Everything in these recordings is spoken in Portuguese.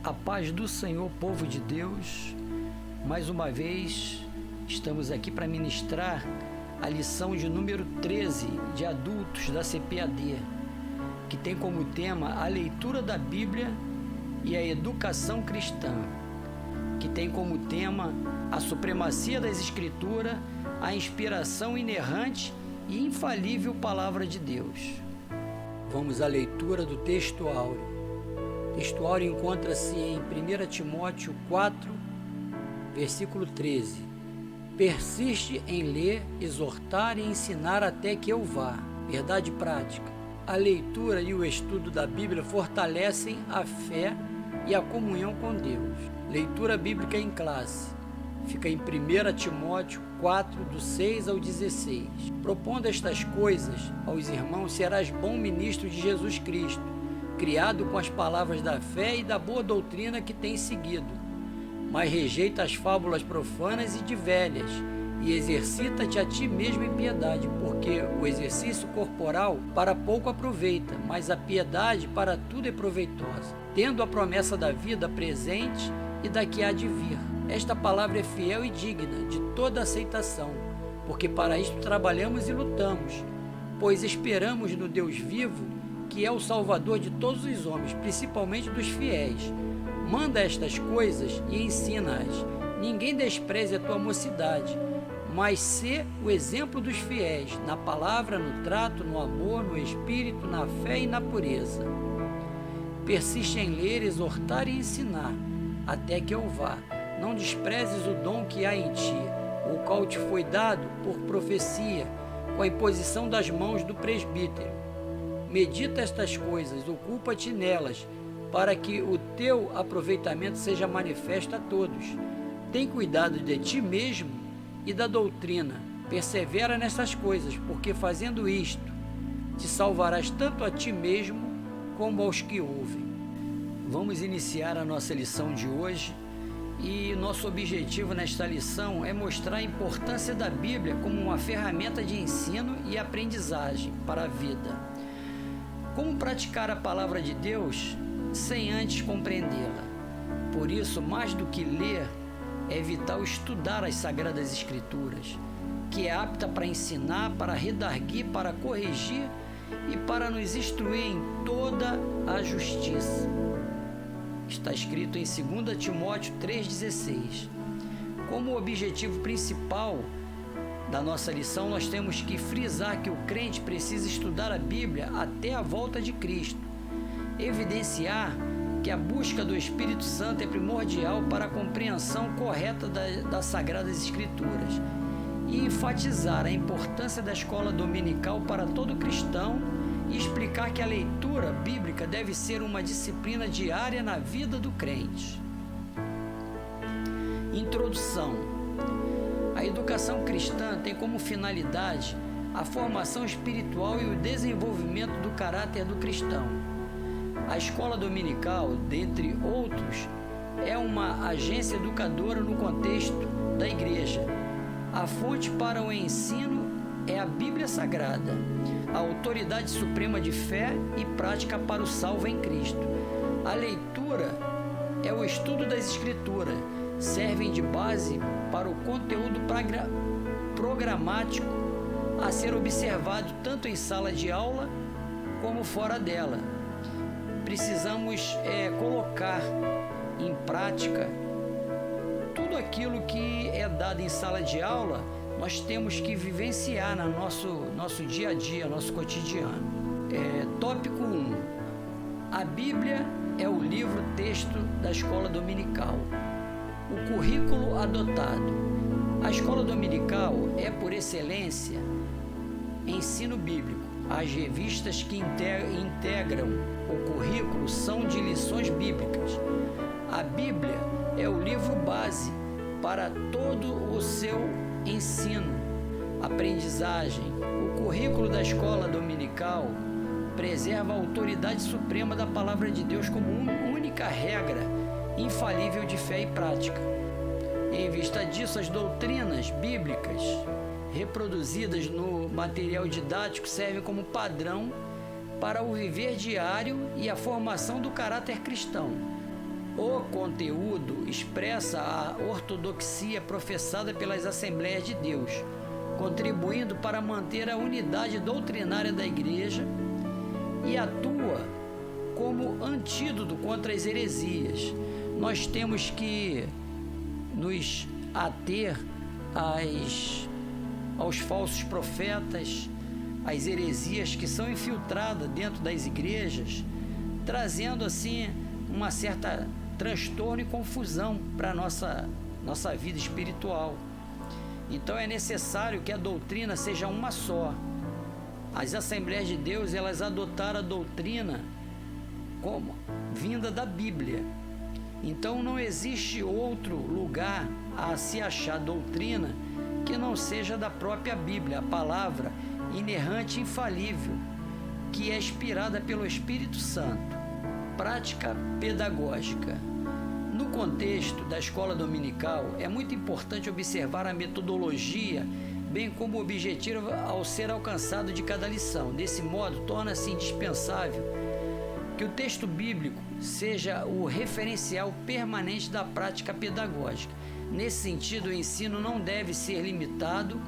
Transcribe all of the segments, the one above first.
A paz do Senhor, povo de Deus. Mais uma vez estamos aqui para ministrar a lição de número 13 de adultos da CPAD, que tem como tema a leitura da Bíblia e a educação cristã, que tem como tema a supremacia das Escrituras, a inspiração inerrante e infalível Palavra de Deus. Vamos à leitura do texto áureo. O texto áureo encontra-se em 1 Timóteo 4, versículo 13. Persiste em ler, exortar e ensinar até que eu vá. Verdade prática. A leitura e o estudo da Bíblia fortalecem a fé e a comunhão com Deus. Leitura bíblica em classe. Fica em 1 Timóteo 4, do 6 ao 16. Propondo estas coisas aos irmãos, serás bom ministro de Jesus Cristo, criado com as palavras da fé e da boa doutrina que tens seguido. Mas rejeita as fábulas profanas e de velhas, e exercita-te a ti mesmo em piedade, porque o exercício corporal para pouco aproveita, mas a piedade para tudo é proveitosa, tendo a promessa da vida presente e da que há de vir. Esta palavra é fiel e digna de toda aceitação, porque para isto trabalhamos e lutamos, pois esperamos no Deus vivo, que é o Salvador de todos os homens, principalmente dos fiéis. Manda estas coisas e ensina-as. Ninguém despreze a tua mocidade, mas sê o exemplo dos fiéis, na palavra, no trato, no amor, no espírito, na fé e na pureza. Persiste em ler, exortar e ensinar, até que eu vá. Não desprezes o dom que há em ti, o qual te foi dado por profecia, com a imposição das mãos do presbítero. Medita estas coisas, ocupa-te nelas, para que o teu aproveitamento seja manifesto a todos. Tem cuidado de ti mesmo e da doutrina. Persevera nessas coisas, porque fazendo isto, te salvarás tanto a ti mesmo como aos que ouvem. Vamos iniciar a nossa lição de hoje, e nosso objetivo nesta lição é mostrar a importância da Bíblia como uma ferramenta de ensino e aprendizagem para a vida. Como praticar a palavra de Deus sem antes compreendê-la? Por isso, mais do que ler, é vital estudar as Sagradas Escrituras, que é apta para ensinar, para redarguir, para corrigir e para nos instruir em toda a justiça. Está escrito em 2 Timóteo 3,16. Como objetivo principal da nossa lição, nós temos que frisar que o crente precisa estudar a Bíblia até a volta de Cristo, evidenciar que a busca do Espírito Santo é primordial para a compreensão correta das Sagradas Escrituras e enfatizar a importância da escola dominical para todo cristão e explicar que a leitura bíblica deve ser uma disciplina diária na vida do crente. Introdução. A educação cristã tem como finalidade a formação espiritual e o desenvolvimento do caráter do cristão. A escola dominical, dentre outros, é uma agência educadora no contexto da igreja. A fonte para o ensino é a Bíblia Sagrada, a autoridade suprema de fé e prática para o salvo em Cristo. A leitura é o estudo das Escrituras, servem de base para o conteúdo programático a ser observado tanto em sala de aula como fora dela. Precisamos colocar em prática tudo aquilo que é dado em sala de aula. Nós temos que vivenciar no nosso dia a dia, nosso cotidiano. Tópico 1. A Bíblia é o livro-texto da escola dominical. O currículo adotado. A escola dominical é, por excelência, ensino bíblico. As revistas que integram o currículo são de lições bíblicas. A Bíblia é o livro base para todo o seu ensino, aprendizagem. O currículo da escola dominical preserva a autoridade suprema da Palavra de Deus como única regra infalível de fé e prática. Em vista disso, as doutrinas bíblicas reproduzidas no material didático servem como padrão para o viver diário e a formação do caráter cristão. O conteúdo expressa a ortodoxia professada pelas Assembleias de Deus, contribuindo para manter a unidade doutrinária da Igreja e atua como antídoto contra as heresias. Nós temos que nos ater aos falsos profetas, às heresias que são infiltradas dentro das igrejas, trazendo assim uma certa transtorno e confusão para a nossa vida espiritual. Então é necessário que a doutrina seja uma só. As Assembleias de Deus, elas adotaram a doutrina como vinda da Bíblia. Então não existe outro lugar a se achar doutrina que não seja da própria Bíblia, a palavra inerrante e infalível, que é inspirada pelo Espírito Santo. Prática pedagógica. No contexto da escola dominical, é muito importante observar a metodologia, bem como o objetivo ao ser alcançado de cada lição. Desse modo, torna-se indispensável que o texto bíblico seja o referencial permanente da prática pedagógica. Nesse sentido, o ensino não deve ser limitado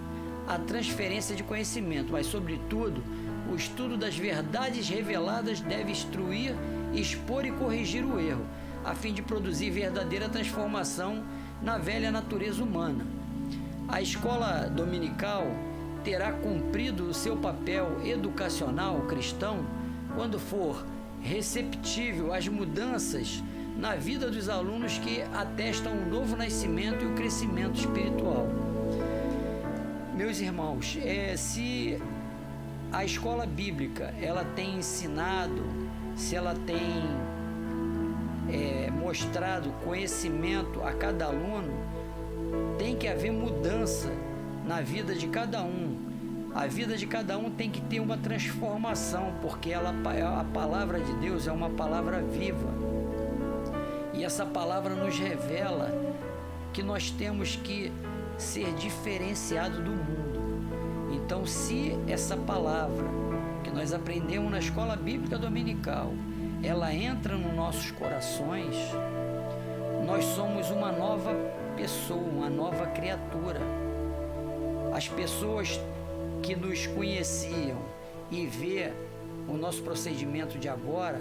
à transferência de conhecimento, mas, sobretudo, o estudo das verdades reveladas deve instruir, expor e corrigir o erro, a fim de produzir verdadeira transformação na velha natureza humana. A escola dominical terá cumprido o seu papel educacional cristão quando for receptível às mudanças na vida dos alunos que atestam o novo nascimento e o crescimento espiritual. Meus irmãos, se a escola bíblica ela tem ensinado, se ela tem mostrado conhecimento a cada aluno, tem que haver mudança na vida de cada um. A vida de cada um tem que ter uma transformação, porque a palavra de Deus é uma palavra viva. E essa palavra nos revela que nós temos que ser diferenciado do mundo. Então, se essa palavra que nós aprendemos na escola bíblica dominical, ela entra nos nossos corações, nós somos uma nova pessoa, uma nova criatura. As pessoas que nos conheciam e vê o nosso procedimento de agora,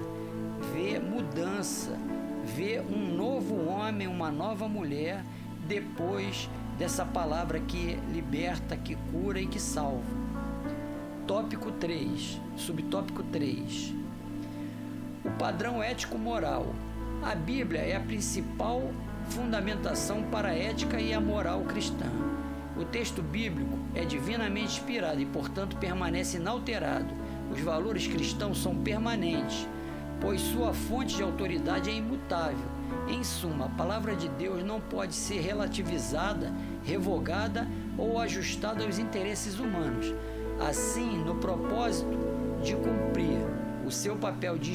vê mudança, vê um novo homem, uma nova mulher, depois dessa palavra que liberta, que cura e que salva. Tópico 3, subtópico 3. O padrão ético-moral. A Bíblia é a principal fundamentação para a ética e a moral cristã. O texto bíblico é divinamente inspirado e, portanto, permanece inalterado. Os valores cristãos são permanentes, pois sua fonte de autoridade é imutável. Em suma, a palavra de Deus não pode ser relativizada, revogada ou ajustada aos interesses humanos. Assim, no propósito de cumprir o seu papel de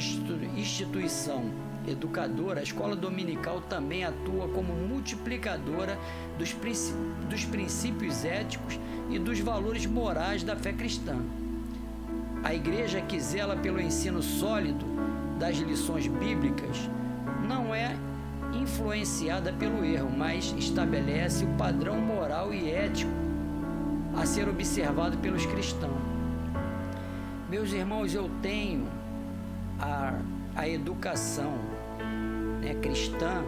instituição educadora, a escola dominical também atua como multiplicadora dos princípios éticos e dos valores morais da fé cristã. A igreja que zela pelo ensino sólido das lições bíblicas não é influenciada pelo erro, mas estabelece o padrão moral e ético a ser observado pelos cristãos. Meus irmãos, eu tenho a educação cristã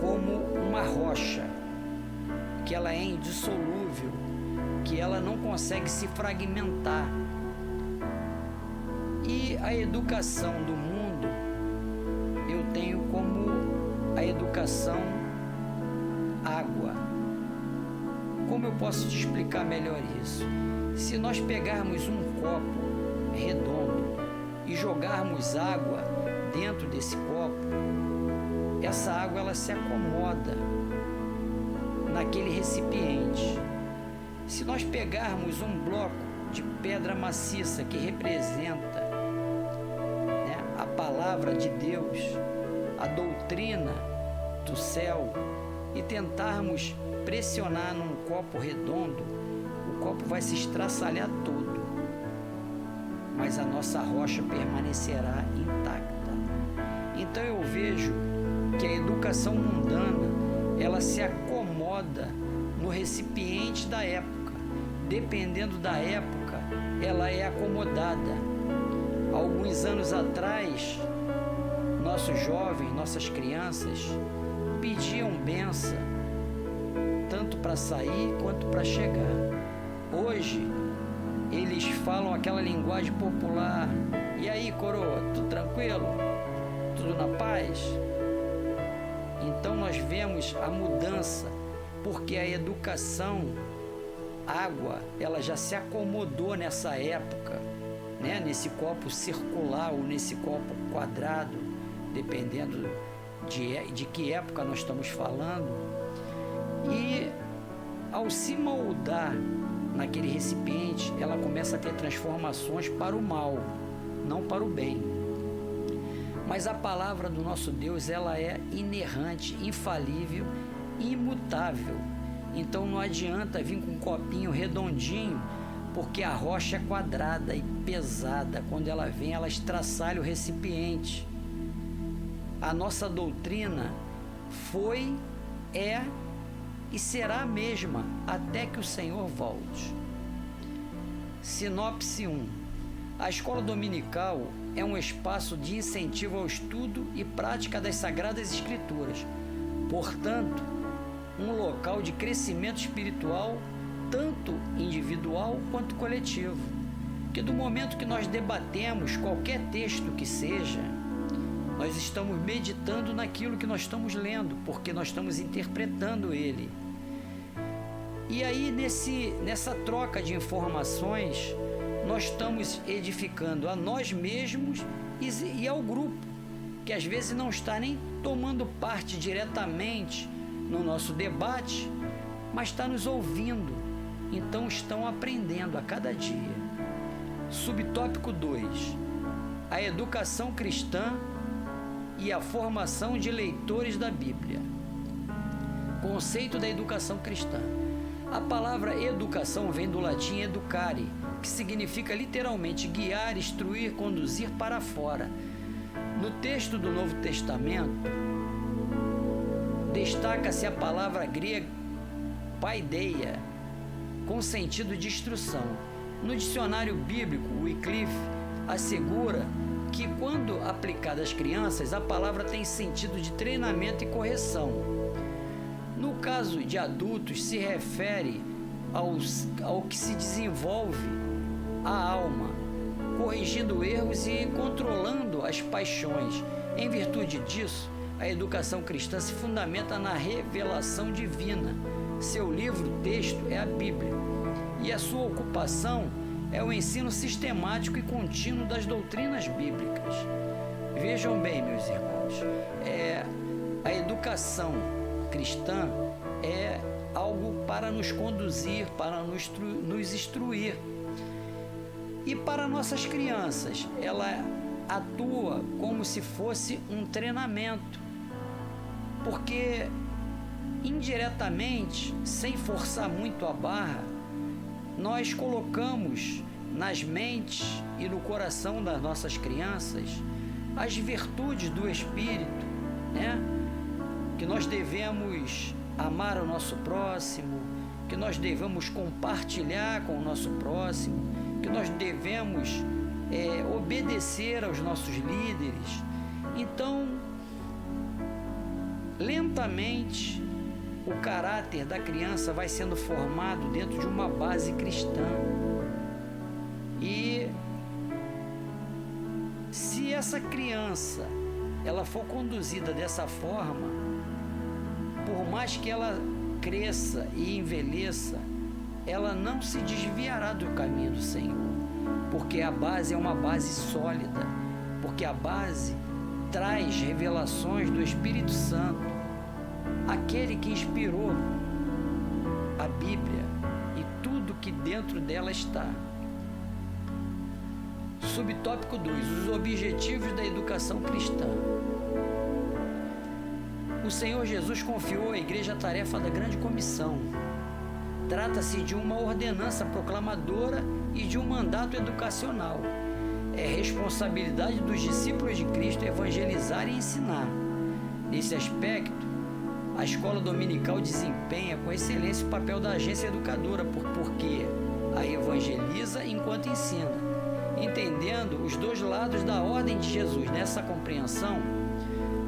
como uma rocha, que ela é indissolúvel, que ela não consegue se fragmentar. E a educação do mundo eu tenho como a educação água. Como eu posso te explicar melhor isso? Se nós pegarmos um copo redondo e jogarmos água dentro desse copo, essa água ela se acomoda naquele recipiente. Se nós pegarmos um bloco de pedra maciça que representa a palavra de Deus, a doutrina do céu, e tentarmos pressionar num copo redondo, o copo vai se estraçalhar todo, mas a nossa rocha permanecerá intacta. Então eu vejo que a educação mundana, ela se acomoda no recipiente da época. Dependendo da época, ela é acomodada. Alguns anos atrás, nossos jovens, nossas crianças pediam bênção, tanto para sair quanto para chegar. Hoje, eles falam aquela linguagem popular. E aí, coroa, tudo tranquilo? Tudo na paz? Então nós vemos a mudança, porque a educação, água, ela já se acomodou nessa época, né? Nesse copo circular ou nesse copo quadrado, dependendo de que época nós estamos falando. E ao se moldar naquele recipiente, ela começa a ter transformações para o mal, não para o bem. Mas a palavra do nosso Deus, ela é inerrante, infalível, imutável. Então não adianta vir com um copinho redondinho, porque a rocha é quadrada e pesada. Quando ela vem, ela estraçalha o recipiente. A nossa doutrina foi, é e será a mesma até que o Senhor volte. Sinopse 1. A escola dominical é um espaço de incentivo ao estudo e prática das Sagradas Escrituras. Portanto, um local de crescimento espiritual, tanto individual quanto coletivo. Porque do momento que nós debatemos qualquer texto que seja, nós estamos meditando naquilo que nós estamos lendo, porque nós estamos interpretando ele. E aí, nessa troca de informações, nós estamos edificando a nós mesmos e ao grupo, que às vezes não está nem tomando parte diretamente no nosso debate, mas está nos ouvindo. Então estão aprendendo a cada dia. Subtópico 2. A educação cristã e a formação de leitores da Bíblia. Conceito da educação cristã. A palavra educação vem do latim educare, que significa literalmente guiar, instruir, conduzir para fora. No texto do Novo Testamento, destaca-se a palavra grega paideia, com sentido de instrução. No dicionário bíblico, Wycliffe assegura que, quando aplicada às crianças, a palavra tem sentido de treinamento e correção. No caso de adultos, se refere ao que se desenvolve a alma, corrigindo erros e controlando as paixões. Em virtude disso, a educação cristã se fundamenta na revelação divina. Seu livro-texto é a Bíblia, e a sua ocupação é o ensino sistemático e contínuo das doutrinas bíblicas. Vejam bem, meus irmãos, a educação cristã é algo para nos conduzir, para nos instruir. E para nossas crianças, ela atua como se fosse um treinamento, porque indiretamente, sem forçar muito a barra, nós colocamos nas mentes e no coração das nossas crianças as virtudes do Espírito, né? Que nós devemos amar o nosso próximo, que nós devemos compartilhar com o nosso próximo, que nós devemos obedecer aos nossos líderes. Então, lentamente, o caráter da criança vai sendo formado dentro de uma base cristã. E se essa criança ela for conduzida dessa forma, por mais que ela cresça e envelheça, ela não se desviará do caminho do Senhor, porque a base é uma base sólida, porque a base traz revelações do Espírito Santo, aquele que inspirou a Bíblia e tudo que dentro dela está. Subtópico 2. Os objetivos da educação cristã. O Senhor Jesus confiou à igreja a tarefa da grande comissão. Trata-se de uma ordenança proclamadora e de um mandato educacional. É responsabilidade dos discípulos de Cristo evangelizar e ensinar. Nesse aspecto, a escola dominical desempenha com excelência o papel da agência educadora, porque a evangeliza enquanto ensina, entendendo os dois lados da ordem de Jesus. Nessa compreensão,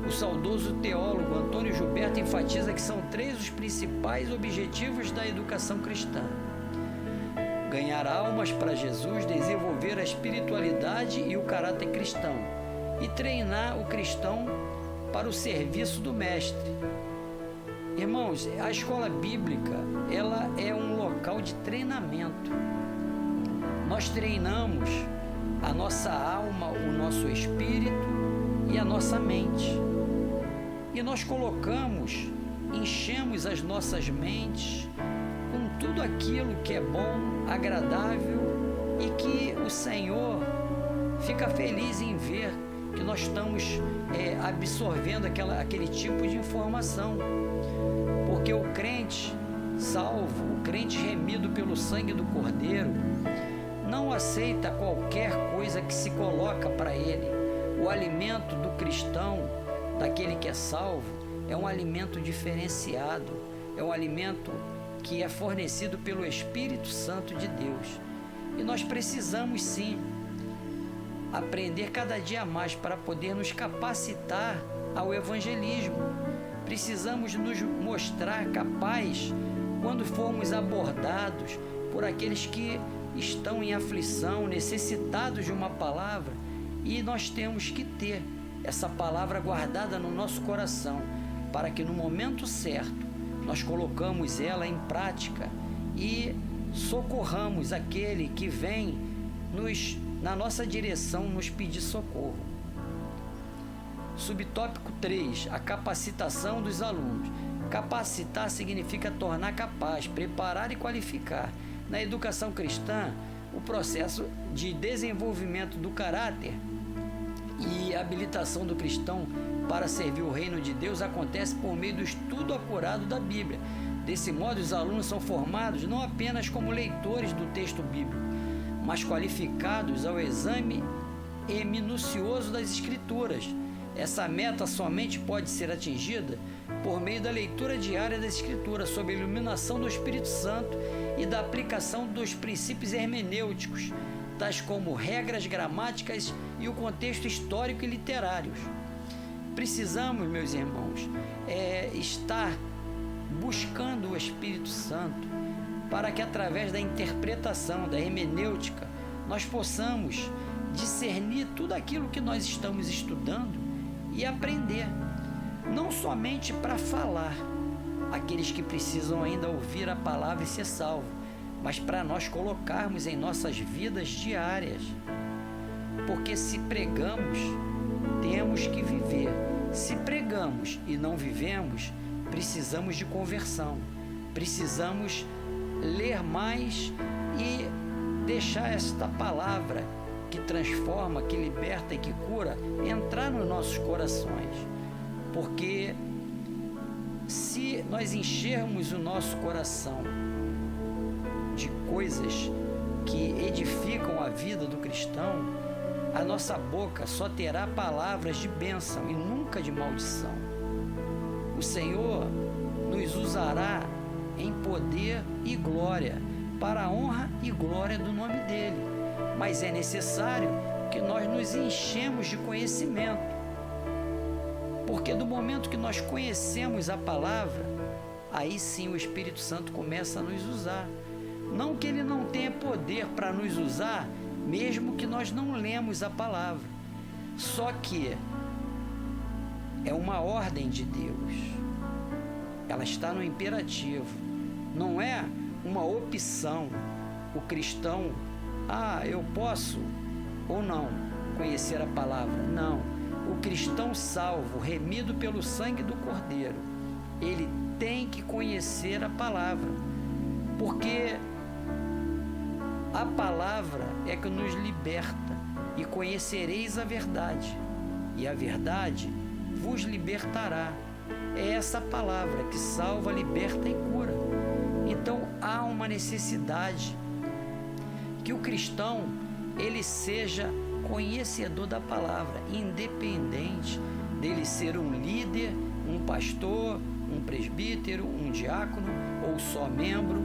o saudoso teólogo Antônio Gilberto enfatiza que são 3 os principais objetivos da educação cristã: ganhar almas para Jesus, desenvolver a espiritualidade e o caráter cristão, e treinar o cristão para o serviço do mestre. Irmãos, a escola bíblica, ela é um local de treinamento. Nós treinamos a nossa alma, o nosso espírito e a nossa mente. E nós enchemos as nossas mentes com tudo aquilo que é bom, agradável e que o Senhor fica feliz em ver que nós estamos absorvendo aquele tipo de informação. Porque o crente salvo, o crente remido pelo sangue do Cordeiro, não aceita qualquer coisa que se coloca para ele. O alimento do cristão, daquele que é salvo, é um alimento diferenciado, é um alimento que é fornecido pelo Espírito Santo de Deus. E nós precisamos sim aprender cada dia mais para poder nos capacitar ao evangelismo. Precisamos nos mostrar capazes quando formos abordados por aqueles que estão em aflição, necessitados de uma palavra, e nós temos que ter essa palavra guardada no nosso coração, para que no momento certo nós colocamos ela em prática e socorramos aquele que vem na nossa direção nos pedir socorro. Subtópico 3, a capacitação dos alunos. Capacitar significa tornar capaz, preparar e qualificar. Na educação cristã, o processo de desenvolvimento do caráter e habilitação do cristão para servir o reino de Deus acontece por meio do estudo acurado da Bíblia. Desse modo, os alunos são formados não apenas como leitores do texto bíblico, mas qualificados ao exame minucioso das Escrituras. Essa meta somente pode ser atingida por meio da leitura diária das Escrituras, sob a iluminação do Espírito Santo e da aplicação dos princípios hermenêuticos, tais como regras gramáticas e o contexto histórico e literários. Precisamos, meus irmãos, estar buscando o Espírito Santo para que, através da interpretação, da hermenêutica, nós possamos discernir tudo aquilo que nós estamos estudando e aprender, não somente para falar, aqueles que precisam ainda ouvir a palavra e ser salvos, mas para nós colocarmos em nossas vidas diárias. Porque se pregamos, temos que viver. Se pregamos e não vivemos, precisamos de conversão, precisamos ler mais e deixar esta palavra que transforma, que liberta e que cura entrar nos nossos corações. Porque se nós enchermos o nosso coração de coisas que edificam a vida do cristão, a nossa boca só terá palavras de bênção e nunca de maldição. O Senhor nos usará em poder e glória, para a honra e glória do nome dEle. Mas é necessário que nós nos enchemos de conhecimento, porque do momento que nós conhecemos a palavra, aí sim o Espírito Santo começa a nos usar. Não que Ele não tenha poder para nos usar, mesmo que nós não lemos a palavra. Só que é uma ordem de Deus. Ela está no imperativo. Não é uma opção. O cristão, eu posso ou não conhecer a palavra. Não. O cristão salvo, remido pelo sangue do Cordeiro, ele tem que conhecer a palavra. Porque a palavra é que nos liberta, e conhecereis a verdade, e a verdade vos libertará. É essa palavra que salva, liberta e cura. Então há uma necessidade que o cristão ele seja conhecedor da palavra, independente dele ser um líder, um pastor, um presbítero, um diácono ou só membro.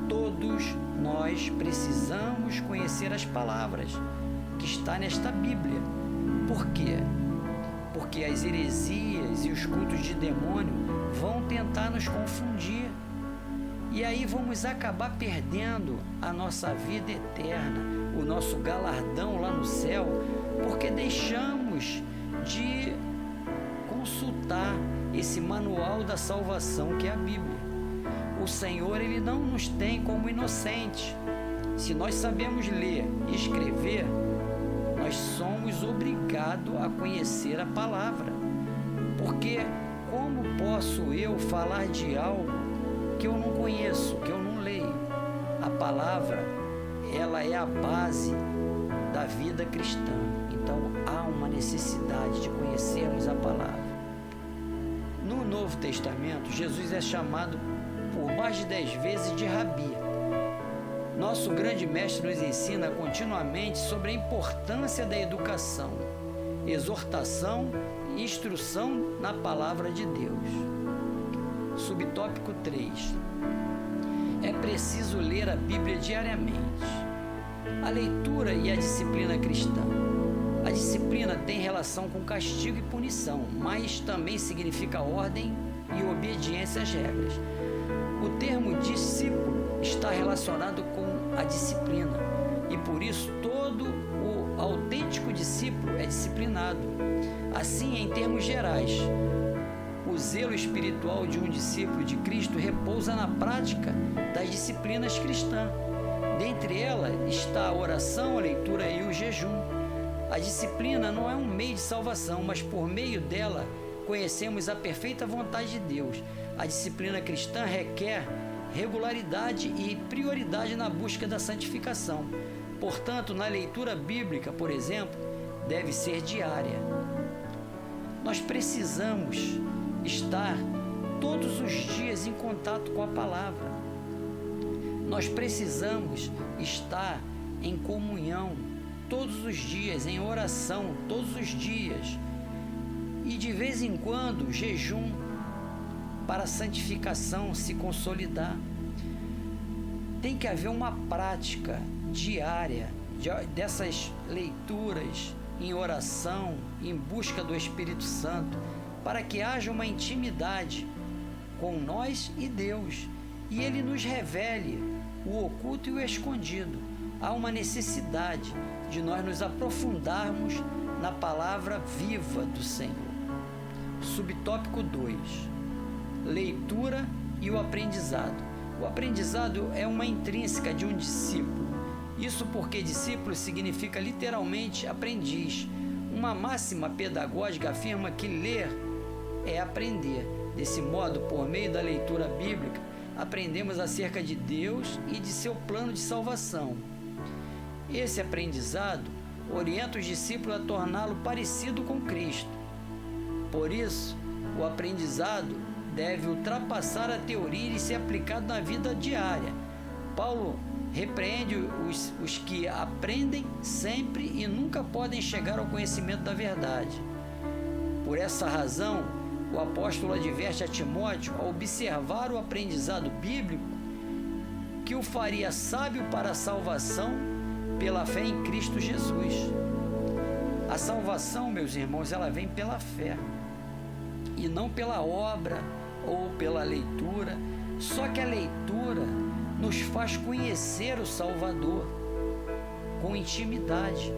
Todos nós precisamos conhecer as palavras que está nesta Bíblia. Por quê? Porque as heresias e os cultos de demônio vão tentar nos confundir. E aí vamos acabar perdendo a nossa vida eterna, o nosso galardão lá no céu, porque deixamos de consultar esse manual da salvação que é a Bíblia. O Senhor, Ele não nos tem como inocentes. Se nós sabemos ler e escrever, nós somos obrigados a conhecer a palavra. Porque como posso eu falar de algo que eu não conheço, que eu não leio? A palavra, ela é a base da vida cristã. Então há uma necessidade de conhecermos a palavra. No Novo Testamento, Jesus é chamado por mais de 10 vezes de Rabi. Nosso grande mestre nos ensina continuamente sobre a importância da educação, exortação e instrução na palavra de Deus. Subtópico 3. É preciso ler a Bíblia diariamente. A leitura e a disciplina cristã. A disciplina tem relação com castigo e punição, mas também significa ordem e obediência às regras. O termo discípulo está relacionado com a disciplina e por isso todo o autêntico discípulo é disciplinado. Assim, em termos gerais, o zelo espiritual de um discípulo de Cristo repousa na prática das disciplinas cristãs. Dentre elas está a oração, a leitura e o jejum. A disciplina não é um meio de salvação, mas por meio dela conhecemos a perfeita vontade de Deus. A disciplina cristã requer regularidade e prioridade na busca da santificação. Portanto, na leitura bíblica, por exemplo, deve ser diária. Nós precisamos estar todos os dias em contato com a palavra. Nós precisamos estar em comunhão todos os dias, em oração todos os dias. E de vez em quando, jejum para a santificação se consolidar. Tem que haver uma prática diária dessas leituras em oração, em busca do Espírito Santo, para que haja uma intimidade com nós e Deus, e Ele nos revele o oculto e o escondido. Há uma necessidade de nós nos aprofundarmos na palavra viva do Senhor. Subtópico 2. Leitura e o aprendizado. O aprendizado é uma intrínseca de um discípulo. Isso porque discípulo significa literalmente aprendiz. Uma máxima pedagógica afirma que ler é aprender. Desse modo, por meio da leitura bíblica, aprendemos acerca de Deus e de seu plano de salvação. Esse aprendizado orienta os discípulos a torná-lo parecido com Cristo. Por isso, o aprendizado deve ultrapassar a teoria e ser aplicado na vida diária. Paulo repreende os que aprendem sempre e nunca podem chegar ao conhecimento da verdade. Por essa razão, o apóstolo adverte a Timóteo a observar o aprendizado bíblico que o faria sábio para a salvação pela fé em Cristo Jesus. A salvação, meus irmãos, ela vem pela fé e não pela obra ou pela leitura. Só que a leitura nos faz conhecer o Salvador com intimidade.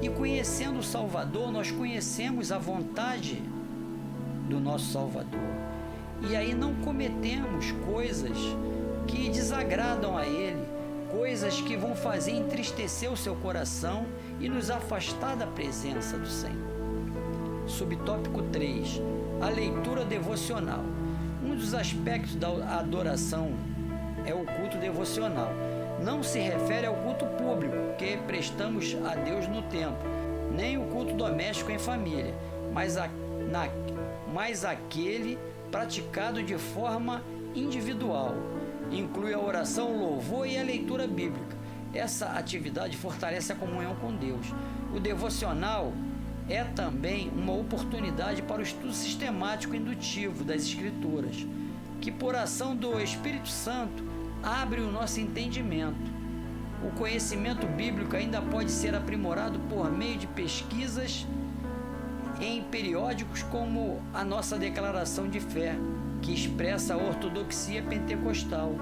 E conhecendo o Salvador, nós conhecemos a vontade do nosso Salvador. E aí não cometemos coisas que desagradam a Ele, coisas que vão fazer entristecer o seu coração e nos afastar da presença do Senhor. Subtópico 3. A leitura devocional. Um dos aspectos da adoração é o culto devocional. Não se refere ao culto público que prestamos a Deus no templo, nem o culto doméstico em família, mas aquele praticado de forma individual. Inclui a oração, o louvor e a leitura bíblica. Essa atividade fortalece a comunhão com Deus. O devocional é também uma oportunidade para o estudo sistemático e indutivo das Escrituras, que por ação do Espírito Santo abre o nosso entendimento. O conhecimento bíblico ainda pode ser aprimorado por meio de pesquisas em periódicos como a nossa declaração de fé, que expressa a ortodoxia pentecostal.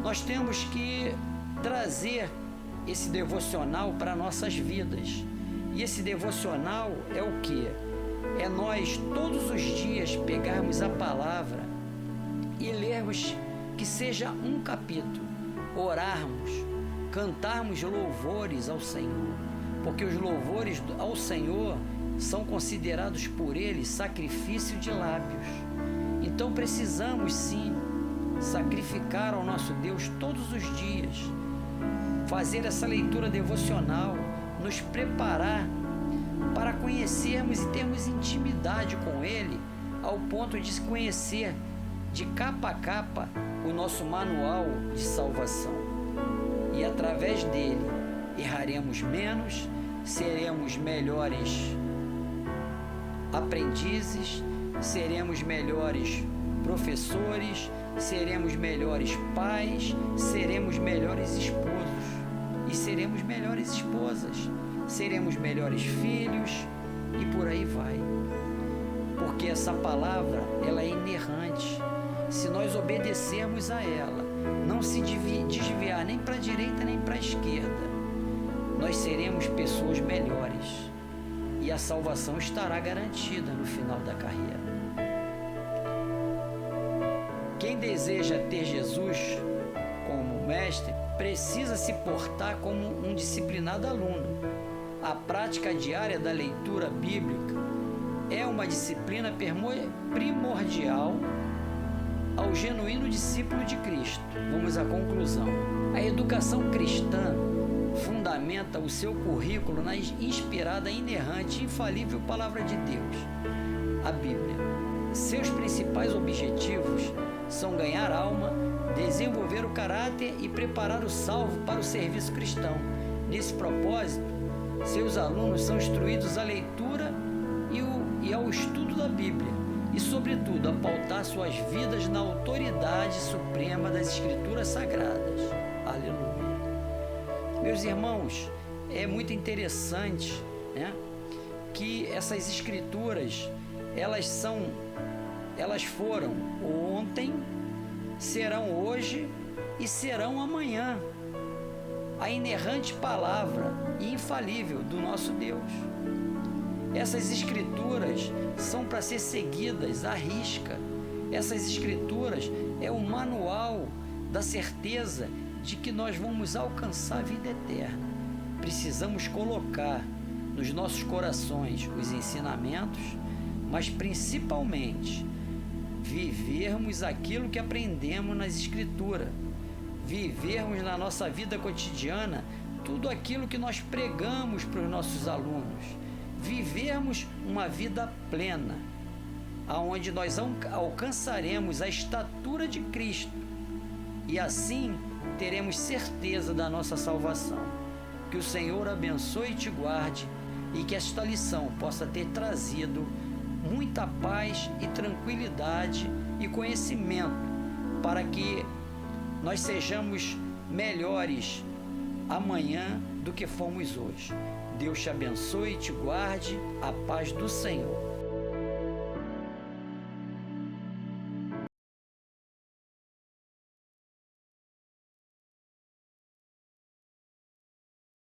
Nós temos que trazer esse devocional para nossas vidas. E esse devocional é o quê? É nós todos os dias pegarmos a palavra e lermos que seja um capítulo, orarmos, cantarmos louvores ao Senhor, porque os louvores ao Senhor são considerados por Ele sacrifício de lábios. Então precisamos sim sacrificar ao nosso Deus todos os dias, fazer essa leitura devocional, nos preparar para conhecermos e termos intimidade com Ele, ao ponto de conhecer de capa a capa o nosso manual de salvação. E através dele erraremos menos, seremos melhores aprendizes, seremos melhores professores, seremos melhores pais, seremos melhores esposos e seremos melhores esposas, seremos melhores filhos e por aí vai. Porque essa palavra, ela é inerrante. Se nós obedecermos a ela, não se desviar nem para a direita nem para a esquerda, nós seremos pessoas melhores e a salvação estará garantida no final da carreira. Quem deseja ter Jesus como mestre precisa se portar como um disciplinado aluno. A prática diária da leitura bíblica é uma disciplina primordial ao genuíno discípulo de Cristo. Vamos à conclusão. A educação cristã fundamenta o seu currículo na inspirada, inerrante e infalível Palavra de Deus, a Bíblia. Seus principais objetivos são ganhar alma, desenvolver o caráter e preparar o salvo para o serviço cristão. Nesse propósito, seus alunos são instruídos à leitura e ao estudo da Bíblia e, sobretudo, a pautar suas vidas na autoridade suprema das Escrituras Sagradas. Aleluia. Meus irmãos, é muito interessante, né, que essas Escrituras, elas foram ontem, serão hoje e serão amanhã. A inerrante palavra e infalível do nosso Deus. Essas Escrituras são para ser seguidas à risca. Essas Escrituras é o manual da certeza de que nós vamos alcançar a vida eterna. Precisamos colocar nos nossos corações os ensinamentos, mas principalmente vivermos aquilo que aprendemos nas Escrituras, vivermos na nossa vida cotidiana tudo aquilo que nós pregamos para os nossos alunos, vivermos uma vida plena, aonde nós alcançaremos a estatura de Cristo e assim teremos certeza da nossa salvação. Que o Senhor abençoe e te guarde e que esta lição possa ter trazido muita paz e tranquilidade e conhecimento para que nós sejamos melhores amanhã do que fomos hoje. Deus te abençoe e te guarde. A paz do Senhor.